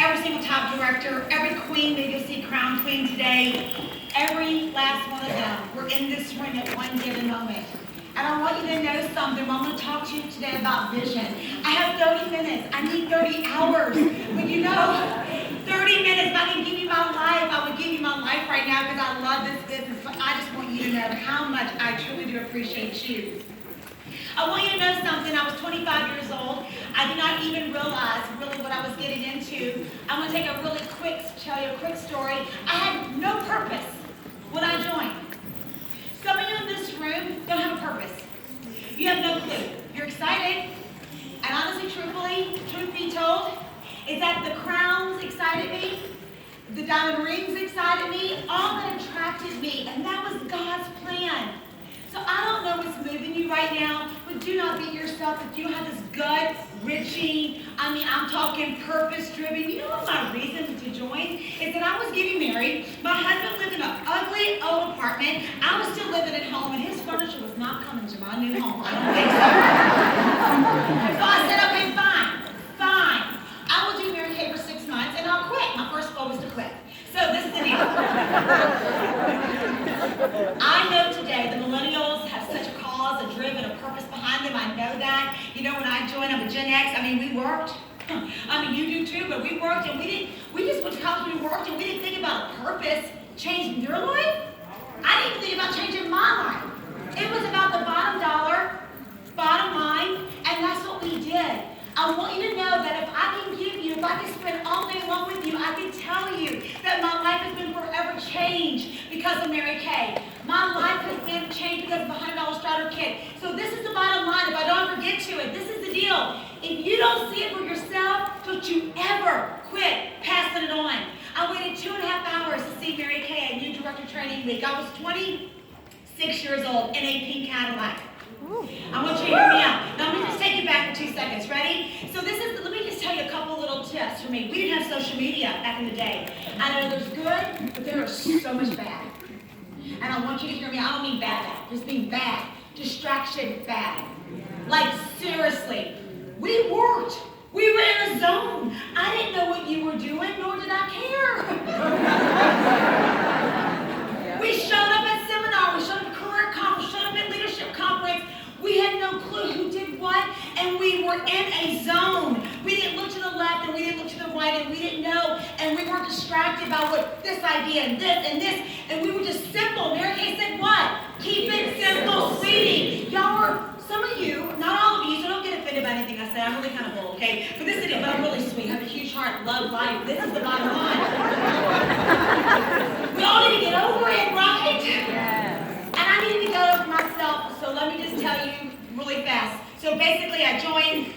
every single top director, every queen that you'll see crowned queen today, every last one of them were in this room at one given moment. And I want you to know something. I'm going to talk to you today about vision. I have 30 minutes. I need 30 hours. But you know, 30 minutes, if I can give you my life, I would give you my life right now because I love this business. But I just want you to know how much I truly do appreciate you. I want you to know something. I was 25 years old. I did not even realize really what I was getting into. I'm going to tell you a quick story. I had no purpose when I joined. Some of you in this room don't have a purpose. You have no clue. You're excited. And honestly, truth be told, is that the crowns excited me, the diamond rings excited me, all that attracted me, and that was God's plan. So I don't know what's moving you right now, but do not beat yourself if you don't have this gut-wrenching, I'm talking purpose-driven. You know what my reason to join is that I was getting married. My husband lived in an ugly old apartment. I was still living at home, and his furniture was not coming to my new home. I don't think so. So I said, okay, fine. I will do Mary Kay for 6 months, and I'll quit. My first goal was to quit. So this is the deal. I know today the millennials have such a cause, a driven, a purpose behind them. I know that. You know, when I joined, I'm a Gen X. We worked. You do too, but we worked and we just went to college, we worked and we didn't think about purpose changing your life. I didn't even think about changing my life. It was about the bottom dollar, bottom line, and that's what we did. I want you to know that if I can spend all day long with you, I can tell you that my life has been forever changed because of Mary Kay. My life has been changed because of a $100 starter kit. So this is the bottom line. If I don't ever get to it, this is the deal. If you don't see it for yourself, don't you ever quit passing it on. I waited 2.5 hours to see Mary Kay at New Director Training Week. I was 26 years old in a pink Cadillac. I want you to hear me out. Now, let me just take you back for 2 seconds. Ready? So let me just tell you a couple little tips for me. We didn't have social media back in the day. I know there's good, but there is so much bad. And I want you to hear me. I don't mean bad. Just mean bad. Distraction bad. Like, seriously. We worked. We were in a zone. I didn't know what you were doing, nor did I care. We showed up at seminar. We showed up at career conference. Showed up at leadership conference. We had no clue who did what, and we were in a zone. We didn't look to the left, and we didn't look to the right, and we didn't know, and we weren't distracted by what this idea and this, and we were just simple. Mary Kay said what? Keep it simple, sweetie. Y'all were, some of you, not all of you, so don't get offended by anything I say. I'm really kind of bold, okay? But this is it, but I'm really sweet. I have a huge heart, love life. This is the bottom line. We all need to get over it, right? Yes. And I need to get over myself, so let me just tell you really fast. So basically, I joined.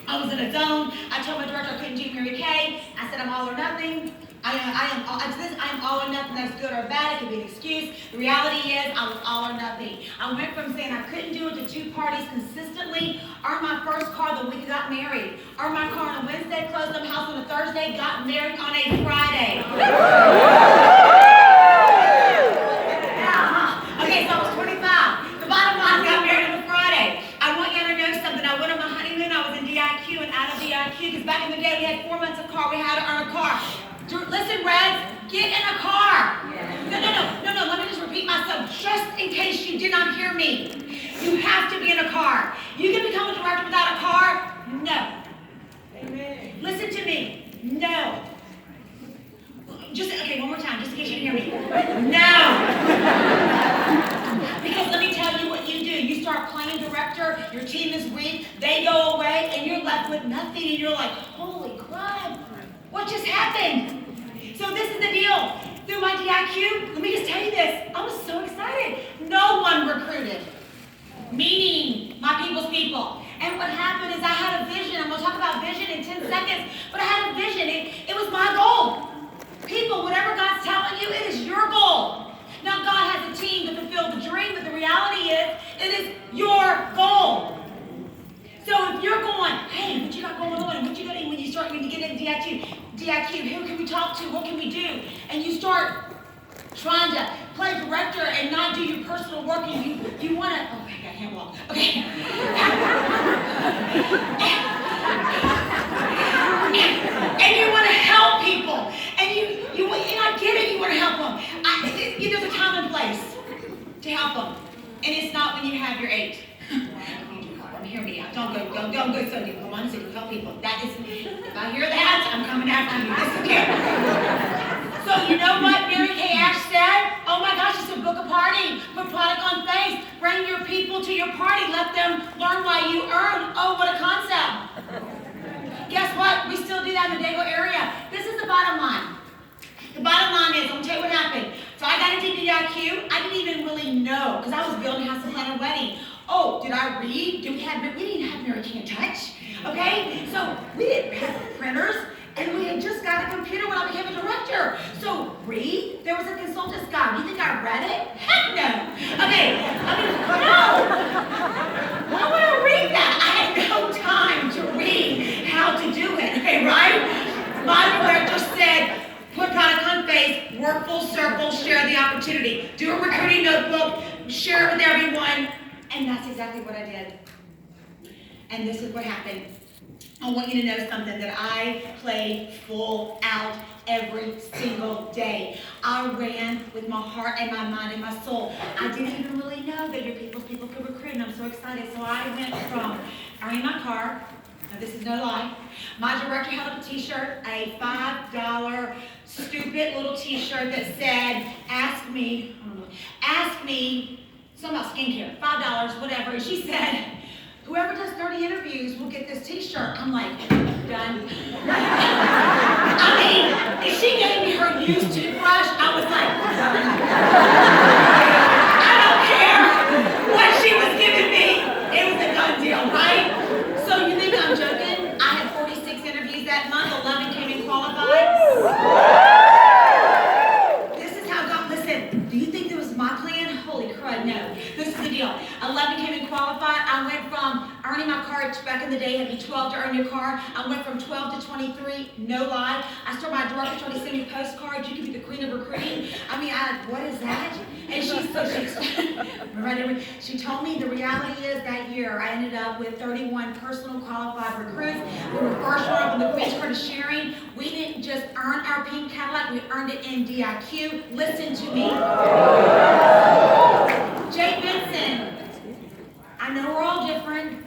I was in a zone. I told my director I couldn't do Mary Kay. I said I'm all or nothing. I am all or nothing. That's good or bad. It could be an excuse. The reality is I was all or nothing. I went from saying I couldn't do it to 2 parties consistently. Earned my first car the week I got married. Earned my car on a Wednesday, closed up house on a Thursday, got married on a Friday. Okay, so I was 25. The bottom line, I got married on a Friday. I want you to know something. I went on my honeymoon. I was in DIQ and out of DIQ because back in the day we had 4 months of car. We had to earn a car. Listen, Reds, get in a car. No. Let me just repeat myself just in case you did not hear me. You have to be in a car. You can become a director without a car? No. Amen. Listen to me. No. One more time, just in case you didn't hear me. No. Because let me tell you what you do. You start playing director, your team is weak, they go away, and you're left with nothing, and you're like, holy crap, what just happened? So this is the deal. Through my DIQ, let me just tell you this. I was so excited. No one recruited. Meaning my people's people. And what happened is I had a vision. I'm going to talk about vision in 10 seconds. But I had a vision. It was my goal. People, whatever God's telling you, it is your goal. Now, God has a team to fulfill the dream, but the reality is, it is your goal. So if you're going, hey, what you got going on? What you got when you get into DIQ, who can we talk to? What can we do? And you start trying to play director and not do your personal work, and you want to, oh, I got hand walk. Okay. And you want to help place to help them. And it's not when you have your 8. Hear me out. Don't go so deep. Come on, so you help people. That is, if I hear that, I'm coming after you. Disappear. So you know what Mary Kay Ash said? Oh my gosh, it's a book of party. Put product on face. Bring your people to your party. Let them learn why you earn. Oh, what a concept. Guess what? We still do that in the Dago area. This is the bottom line. The bottom line is, I'm going to tell you what happened. So I got into DIQ. I didn't even really know, because I was building House to Plan a Wedding. Oh, did I read? We didn't have Mary Kay Touch. Okay? So we didn't have printers, and we had just got a computer when I became a director. So read? There was a consultant's guide. You think I read it? Heck no. Okay. No. Why would I read that? I had no time to read how to do it. Okay, right? My director said, put product on face, work full circle, share the opportunity. Do a recruiting notebook, share it with everyone. And that's exactly what I did. And this is what happened. I want you to know something, that I played full out every single day. I ran with my heart and my mind and my soul. I didn't even really know that your people could recruit, and I'm so excited. So I went from earning my car, now this is no lie, my director held up a t-shirt, a $5 stupid little t-shirt that said, ask me, something about skincare, $5, whatever. And she said, whoever does 30 interviews will get this t-shirt. I'm like, done. I mean, if she gave me her used toothbrush, I was like, I don't care what she was giving me. It was a done deal, right? So you think I'm joking? I had 46 interviews that month, 11 came in qualified. Do you think that was my plan? Holy crud, no. This is the deal. 11 came in qualified. I went from earning my car, back in the day, it had to be 12 to earn your car. I went from 12 to 23, no lie. I started my director trying to send me postcards. You can be the queen of recruiting. I mean, what is that? And she told me the reality is that year I ended up with 31 personal qualified recruits. We were first runner up in the Queen's Credit Sharing. We didn't just earn our pink Cadillac, we earned it in DIQ. Listen to me. Jay Benson, I know we're all different.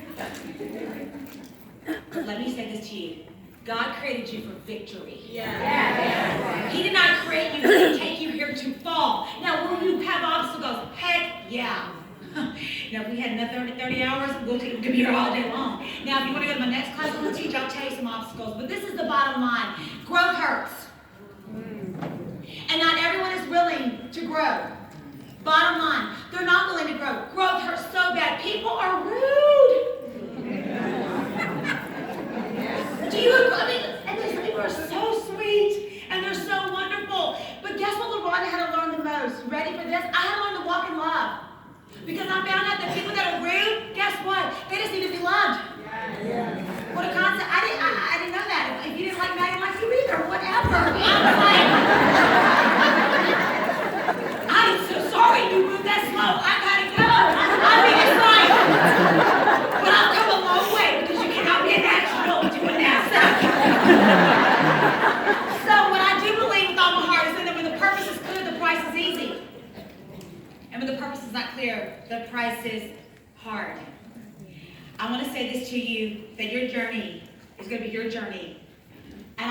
Let me say this to you. God created you for victory. Yeah. He did not create you to take you here to fall. Now, will you have obstacles? Heck yeah. Now, if we had another 30 hours, we could be here all day long. Now, if you want to go to my next class, I'm going to teach, I'll tell you some obstacles. But this is the bottom line. Growth hurts. And not everyone is willing to grow. Bottom line, they're not willing to grow. Growth hurts so bad. People are rude. Do you agree? I mean, and these people are so sweet, and they're so wonderful. But guess what LaRonda had to learn the most? Ready for this? I had to learn to walk in love. Because I found out that people that are rude, guess what? They just need to be loved. What a concept. I didn't know that. If you didn't like me, I didn't like you either. Whatever. I'm so sorry you moved that slow. I gotta go. I mean, it's like, but I've come a long way because you cannot be a natural doing that. So what I do believe with all my heart is that when the purpose is clear, the price is easy. And when the purpose is not clear, the price is hard. I want to say this to you, that your journey is going to be your journey. And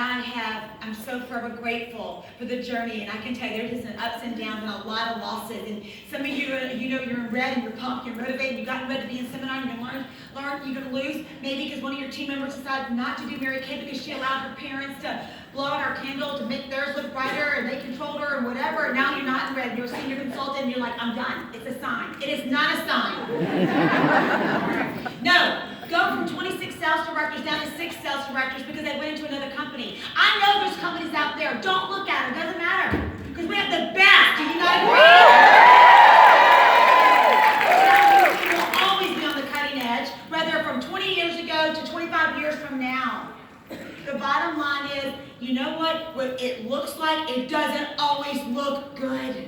I'm so forever grateful for the journey. And I can tell you, there's just an ups and downs and a lot of losses. And some of you, you're in red and you're pumped, you're motivated, you've gotten ready to be in seminar, you're going to learn, you're going to lose. Maybe because one of your team members decided not to do Mary Kay because she allowed her parents to blow out her candle to make theirs look brighter, and they controlled her and whatever. And now you're not in red. You're a senior consultant and you're like, I'm done. It's a sign. It is not a sign. No. Go from 26 sales directors down to 6 sales directors because they went into another company. I know there's companies out there. Don't look at them. It doesn't matter. Because we have the best. Do you not agree? We will always be on the cutting edge, whether from 20 years ago to 25 years from now. The bottom line is, you know what? What it looks like, it doesn't always look good.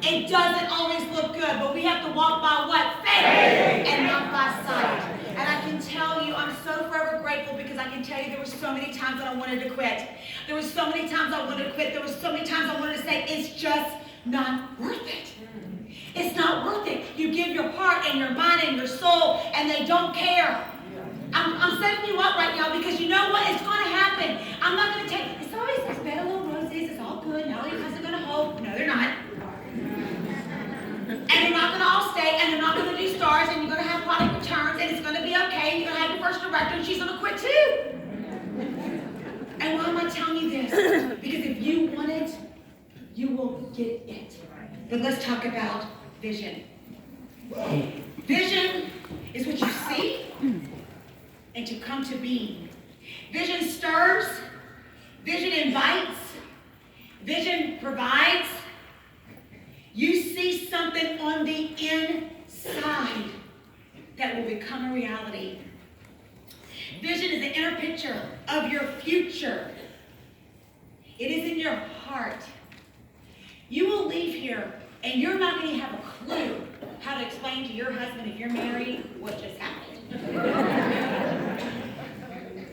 It doesn't always look good, but we have to walk by what? Faith and not by sight. And I can tell you, I'm so forever grateful because I can tell you there were so many times that I wanted to quit. There were so many times I wanted to quit. There were so many times I wanted to say, it's just not worth it. It's not worth it. You give your heart and your mind and your soul, and they don't care. I'm setting you up right now because you know what? It's going to happen. I'm not going to take, it's always this bed of little roses. It's all good. Now your guys are going to hope. No, they're not. And they're not going to all stay, and they're not going to do stars, and you're going to have product returns, and it's going to be okay. You're going to have your first director, and she's going to quit too. And why am I telling you this? Because if you want it, you will get it. But let's talk about vision. Vision is what you see and to come to be. Vision stirs. Vision invites. Vision provides. You see something on the inside that will become a reality. Vision is the inner picture of your future. It is in your heart. You will leave here and you're not going to have a clue how to explain to your husband, if you're married, what just happened.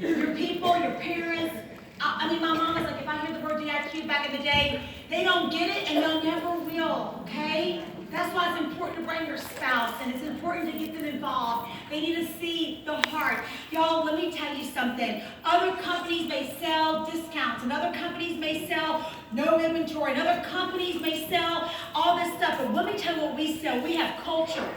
Your people, your parents. I mean, my mom is like, if I hear the word DIQ back in the day, they don't get it and they never will, okay? That's why it's important to bring your spouse, and it's important to get them involved. They need to see the heart. Y'all, let me tell you something. Other companies may sell discounts, and other companies may sell no inventory, and other companies may sell all this stuff. But let me tell you what we sell. We have culture.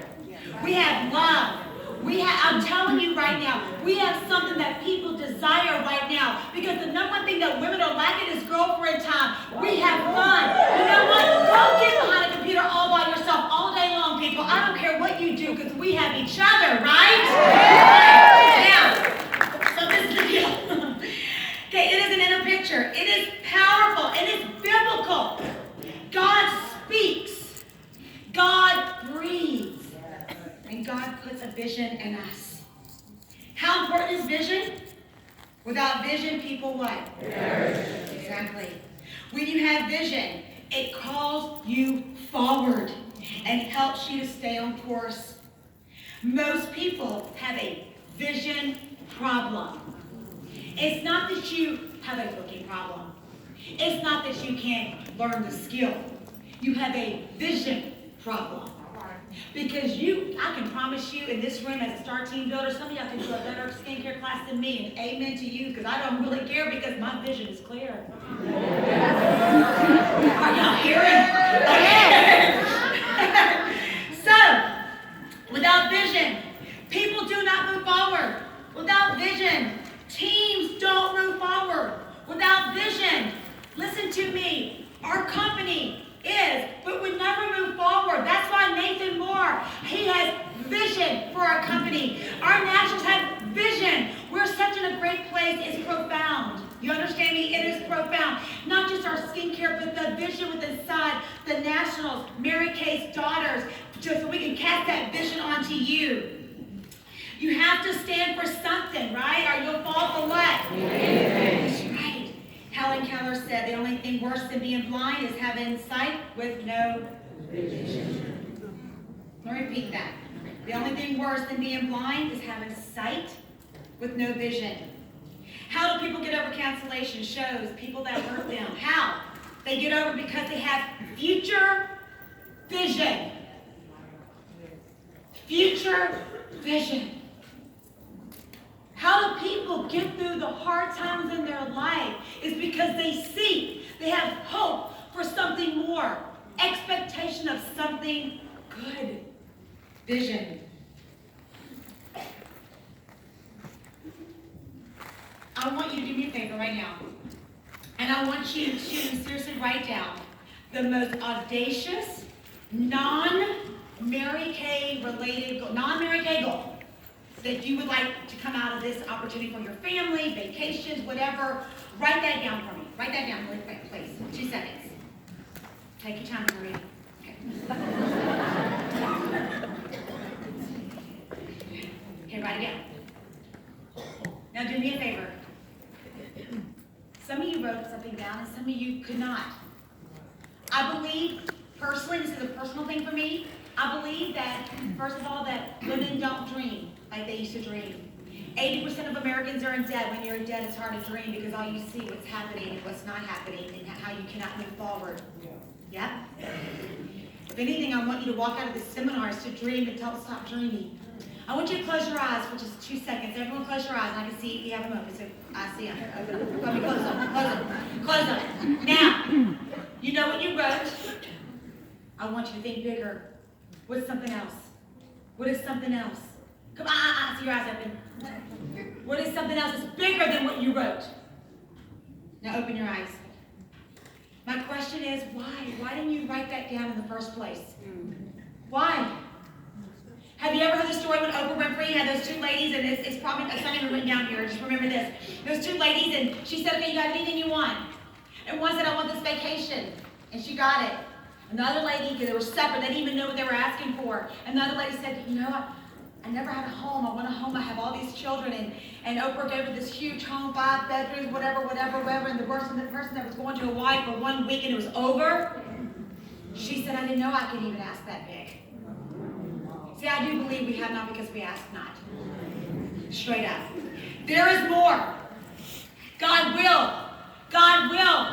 We have love. I'm telling you right now, we have something that people desire right now. Because the number one thing that women are lacking is girlfriend time. We have fun. You know what? Don't get behind a computer all by yourself all day long, people. I don't care what you do because we have each other, right? Now, so this is the deal. Okay, it is an inner picture. It is powerful. It is biblical. God speaks. God breathes. And God puts a vision in us. How important is vision? Without vision, people what? Perish. Exactly. When you have vision, it calls you forward and helps you to stay on course. Most people have a vision problem. It's not that you have a cooking problem. It's not that you can't learn the skill. You have a vision problem. Because I can promise you in this room as a STAR team builder, some of y'all can do a better skincare class than me, and amen to you, because I don't really care because my vision is clear. Are y'all hearing? Okay. So, without vision, people do not move forward. Without vision, teams don't move forward. Without vision, listen to me, our company but we never move forward. That's why Nathan Moore, he has vision for our company. Our nationals have vision. We're such in a great place. It's profound. You understand me? It is profound. Not just our skincare, but the vision with inside the nationals, Mary Kay's daughters, just so we can cast that vision onto you. You have to stand for something, right? Or you'll fall for what? That's right. Helen Keller said the only thing worse than being blind is having sight with no vision. Let me repeat that. The only thing worse than being blind is having sight with no vision. How do people get over cancellation shows? People that hurt them. How? They get over because they have future vision. Future vision. How do people get through the hard times in their life? It's because they have hope for something more, expectation of something good. Vision. I want you to do me a favor right now. And I want you to seriously write down the most audacious, non-Mary Kay goal that you would like to come out of this opportunity for your family, vacations, whatever. Write that down for me. Write that down really quick, please. 2 seconds. Take your time, Marie. Okay. Okay, write it down. Now do me a favor. Some of you wrote something down and some of you could not. I believe, personally, this is a personal thing for me, I believe that, first of all, that women don't dream like they used to dream. 80% of Americans are in debt. When you're in debt, it's hard to dream because all you see what's happening and what's not happening and how you cannot move forward. Yep. If anything, I want you to walk out of the seminars to dream and don't stop dreaming. I want you to close your eyes for just 2 seconds. Everyone close your eyes. I can see you have them open, so I see them. Open them. Let me close them. Close them. Close them. Now, you know what you wrote. I want you to think bigger. What's something else? What is something else? Come on, I see your eyes open. What is something else that's bigger than what you wrote? Now open your eyes. My question is, why? Why didn't you write that down in the first place? Why? Have you ever heard the story when Oprah Winfrey had those two ladies, and it's not even written down here, just remember this. Those two ladies, and she said, okay, you got anything you want? And one said, I want this vacation. And she got it. And the other lady, because they were separate, they didn't even know what they were asking for. And the other lady said, you know, I never had a home. I want a home. I have all these children. And Oprah gave her this huge home, 5 bedrooms, whatever. And the person that was going to Hawaii for 1 week and it was over, she said, I didn't know I could even ask that big. See, I do believe we have not because we ask not. Straight up. There is more. God will. God will.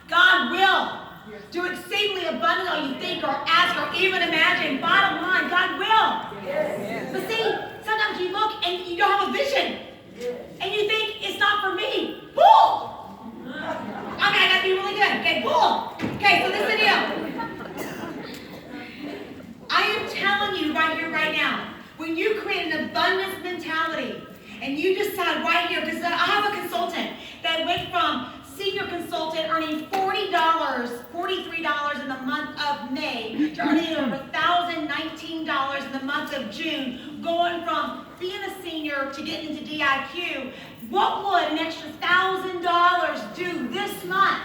God will. Do exceedingly abundantly all you think or ask or even imagine. Bottom line, God will. Yes. But see, sometimes you look and you don't have a vision. And you think, it's not for me. Bull! Okay, I gotta be really good. Okay, bull. Okay, so this is the deal. I am telling you right here, right now, when you create an abundance mentality and you decide right here, because I have a consultant that went from senior consultant earning $43 in the month of May to earning over $1,019 in the month of June, going from being a senior to getting into DIQ. What would an extra $1,000 do this month?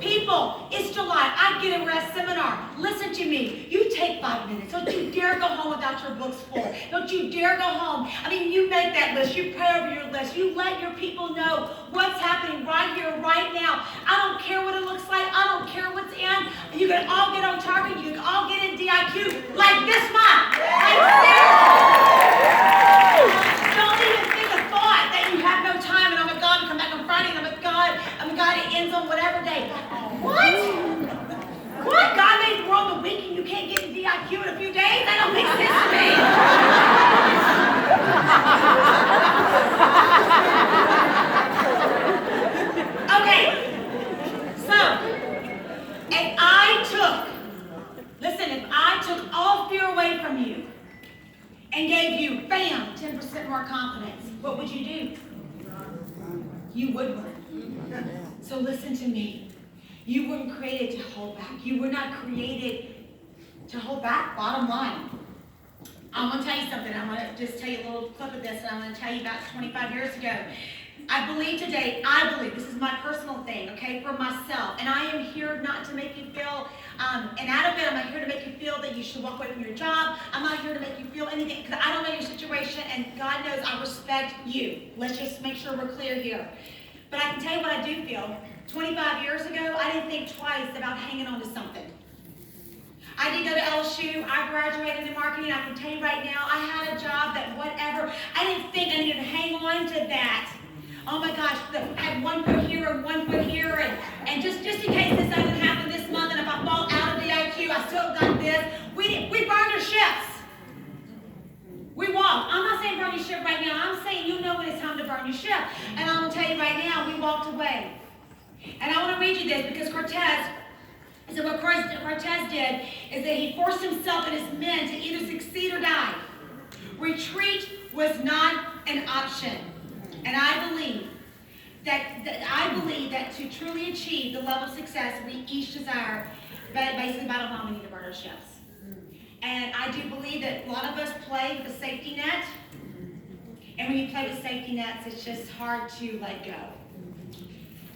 People, it's July. I get a rest seminar. Listen to me. You take 5 minutes. Don't you dare go home without your books full. Don't you dare go home. I mean, you make that list. You pray over your list. You let your people know what's happening right here, right now. I don't care what it looks like. I don't care what's in. You can all get on target. You can all get in DIQ like this month. Like don't even think a thought that you have no time and I'm a God and come back on Friday and I'm a God it ends on whatever day. What? What? God made the world a week and you can't get in DIQ in a few days? That don't make sense to me. Okay. So, if I took all fear away from you and gave you, bam, 10% more confidence, what would you do? You would run. So listen to me. You weren't created to hold back. You were not created to hold back, bottom line. I'm going to tell you something. I'm going to just tell you a little clip of this, and I'm going to tell you about 25 years ago. I believe, this is my personal thing, okay, for myself. And I am here not to make you feel inadequate. I'm not here to make you feel that you should walk away from your job. I'm not here to make you feel anything, because I don't know your situation, and God knows I respect you. Let's just make sure we're clear here. But I can tell you what I do feel. 25 years ago, I didn't think twice about hanging on to something. I did go to LSU. I graduated in marketing. I can tell you right now, I had a job that whatever. I didn't think I needed to hang on to that. Oh my gosh, I had 1 foot here and 1 foot here, and just in case this doesn't happen this month, and if I fall out of the IQ, I still got this. We burned our ships. We walked. I'm not saying burn your ship right now. I'm saying you know when it's time to burn your ship. And I'm going to tell you right now, we walked away. And I want to read you this because Cortez, so what Cortez did is that he forced himself and his men to either succeed or die. Retreat was not an option. And I believe that to truly achieve the level of success we each desire, basically bottom line, we need to burn our ships. And I do believe that a lot of us play with a safety net. And when you play with safety nets, it's just hard to let go.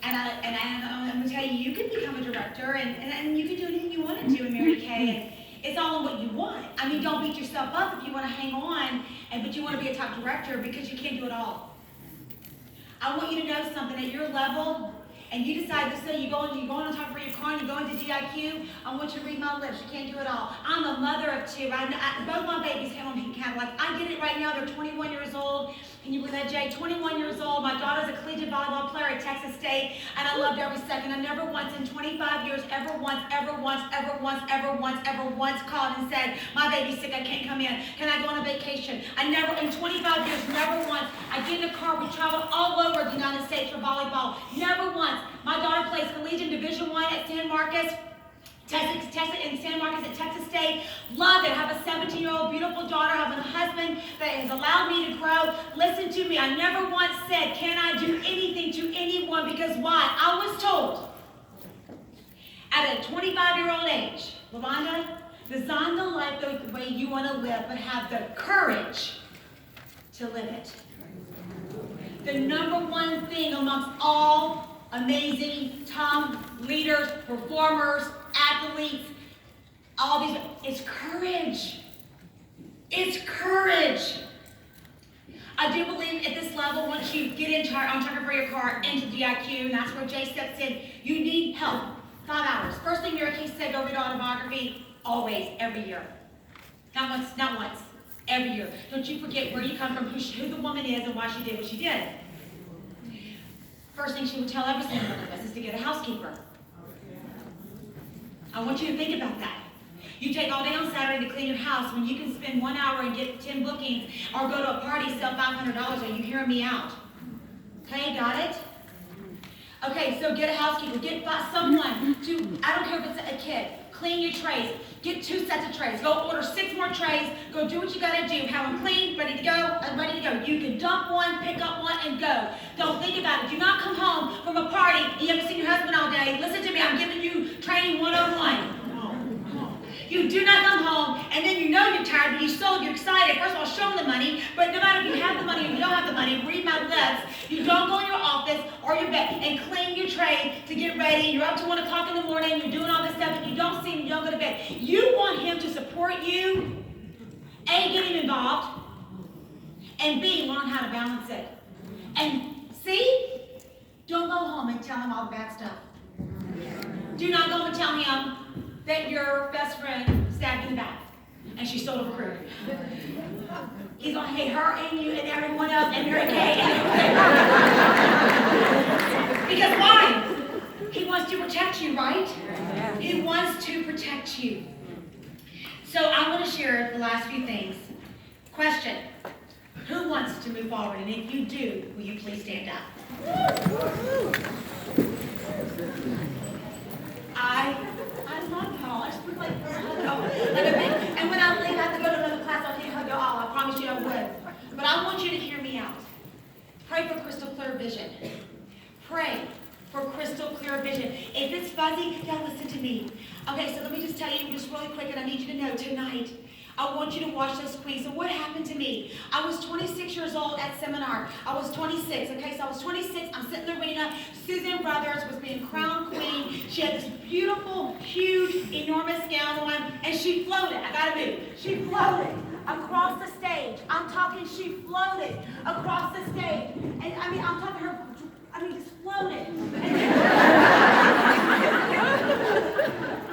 And I'm going to tell you, you can become a director and you can do anything you want to do in Mary Kay. And it's all in what you want. I mean, don't beat yourself up if you want to hang on, but you want to be a top director because you can't do it all. I want you to know something. At your level, and you decide to say you're going on top for your car and you're going to DIQ, I want you to read my lips. You can't do it all. I'm a mother of two. Both my babies came home Cadillac. I get it right now. They're 21 years old. Can you believe that, Jay? 21 years old. My daughter's a collegiate volleyball player at Texas State, and I loved every second. I never once in 25 years, ever once called and said, my baby's sick, I can't come in. Can I go on a vacation? I never, in 25 years, never once. I get in a car, we travel all over the United States for volleyball. Never once. My daughter plays collegiate Division I at San Marcos. In San Marcos at Texas State. Love it. I have a 17-year-old beautiful daughter. I have a husband that has allowed me to grow. Listen to me. I never once said, can I do anything to anyone? Because why? I was told at a 25-year-old age, LaVonda, design the life the way you want to live, but have the courage to live it. The number one thing amongst all amazing top leaders, performers, athletes, all these, it's courage. It's courage. I do believe at this level, once you get into on Talking for Your Car, into DIQ, and that's where Jay steps in, you need help. 5 hours. First thing Mary Kay said, go read autobiography, always, every year. Not once, every year. Don't you forget where you come from, who the woman is, and why she did what she did. First thing she would tell every single one of us is to get a housekeeper. I want you to think about that. You take all day on Saturday to clean your house when you can spend 1 hour and get 10 bookings or go to a party, sell $500. Are you hearing me out? Okay, got it? Okay, so get a housekeeper. Get someone to, I don't care if it's a kid, clean your trays. Get 2 sets of trays. Go order 6 more trays. Go do what you got to do. Have them clean, ready to go, and ready to go. You can dump one, pick up one, and go. Don't think about it. Do not come home from a party and you haven't seen your husband all day. Listen to me. I'm giving you training 101. You do not come home, and then you know you're tired, but you're excited. First of all, show them the money, but no matter if you have the money or you don't have the money, read my lips. You don't go in your office or your bed and clean your tray to get ready. You're up to 1 o'clock in the morning, you're doing all this stuff, and you don't see him, you don't go to bed. You want him to support you, A, get him involved, and B, learn how to balance it. And C, don't go home and tell him all the bad stuff. Do not go and tell him that your best friend stabbed in the back and she stole a recruit. He's gonna hate her and you and everyone else and Mary Kay. Because why? He wants to protect you, right? He wants to protect you. So I'm gonna share the last few things. Question: who wants to move forward? And if you do, will you please stand up? I love y'all. I just look like a big, and when I leave, I have to go to another class. I can't hug y'all all. I promise you I would. But I want you to hear me out. Pray for crystal clear vision. Pray for crystal clear vision. If it's fuzzy, y'all listen to me. Okay, so let me just tell you just really quick, and I need you to know tonight. I want you to watch those queens. So what happened to me? I was 26 years old at seminar. I was 26, okay? So I was 26. I'm sitting in the arena. Susan Brothers was being crowned queen. She had this beautiful, huge, enormous gown on, and she floated. I gotta move. She floated across the stage. I'm talking, she floated across the stage. And I mean, I'm talking her, just floated.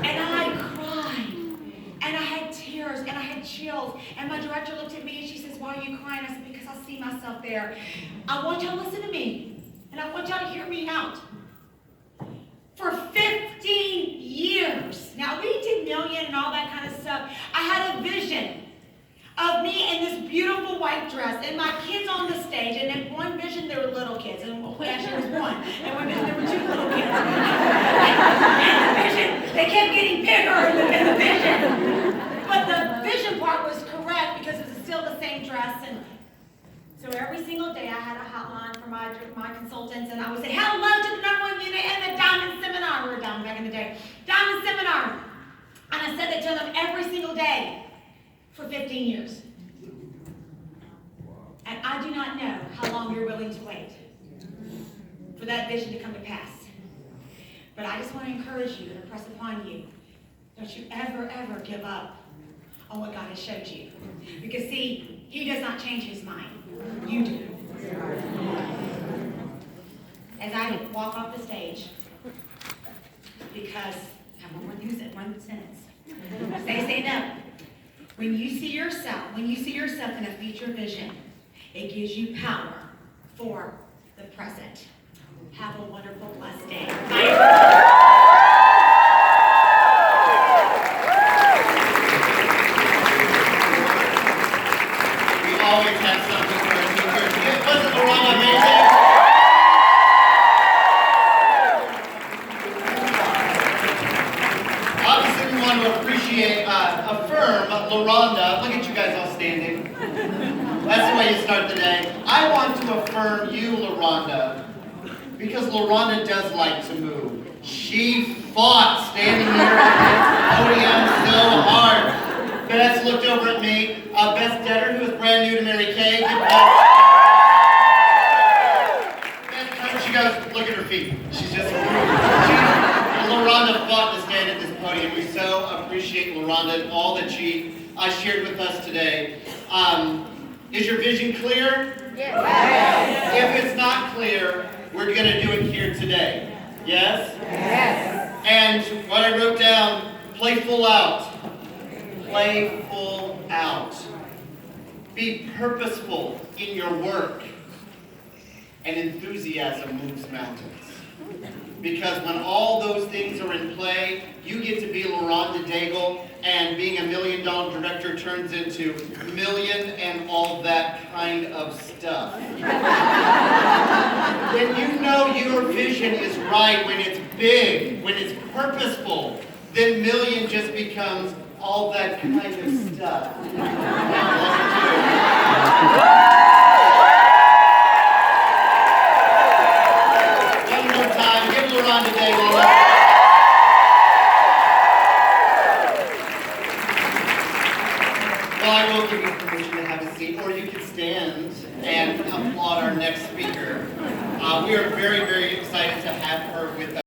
And I cried. And I had tears, and I had chills. And my director looked at me, and she says, why are you crying? I said, because I see myself there. I want y'all to listen to me, and I want y'all to hear me out. For 15 years, now we did Million and all that kind of stuff. I had a vision of me in this beautiful white dress, and my kids on the stage, and in one vision, there were little kids, and actually it was one, and one vision, there were 2 little kids. And the vision, they kept getting bigger in the vision. But the vision part was correct because it was still the same dress, and so every single day I had a hotline for my consultants, and I would say, hello to the #1 unit and the Diamond Seminar. We were Diamond back in the day. Diamond Seminar. And I said that to them every single day for 15 years. And I do not know how long you're willing to wait for that vision to come to pass. But I just want to encourage you and impress upon you, don't you ever, ever give up on what God has showed you. Because see, He does not change His mind. You do. as I walk off the stage, because I won't use it one sentence. Stand up. When you see yourself in a future vision, it gives you power for the present. Have a wonderful, blessed day. Bye. Always have something for our teachers. Wasn't LaRonda amazing? Obviously, we want to affirm LaRonda. Look at you guys all standing. That's the way you start the day. I want to affirm you, LaRonda, because LaRonda does like to move. She fought standing here at the podium so hard. Beth looked over at me. Beth Detter, who is brand new to Mary Kay. Beth, she goes, look at her feet. She's just, LaRonda fought to stand at this podium. We so appreciate LaRonda and all that she shared with us today. Is your vision clear? Yes. If it's not clear, we're going to do it here today. Yes? Yes. And what I wrote down, play full out. Play full out. Be purposeful in your work. And enthusiasm moves mountains. Because when all those things are in play, you get to be LaRonda Daigle, and being $1 million director turns into million and all that kind of stuff. When you know your vision is right, when it's big, when it's purposeful, then million just becomes all that kind of stuff.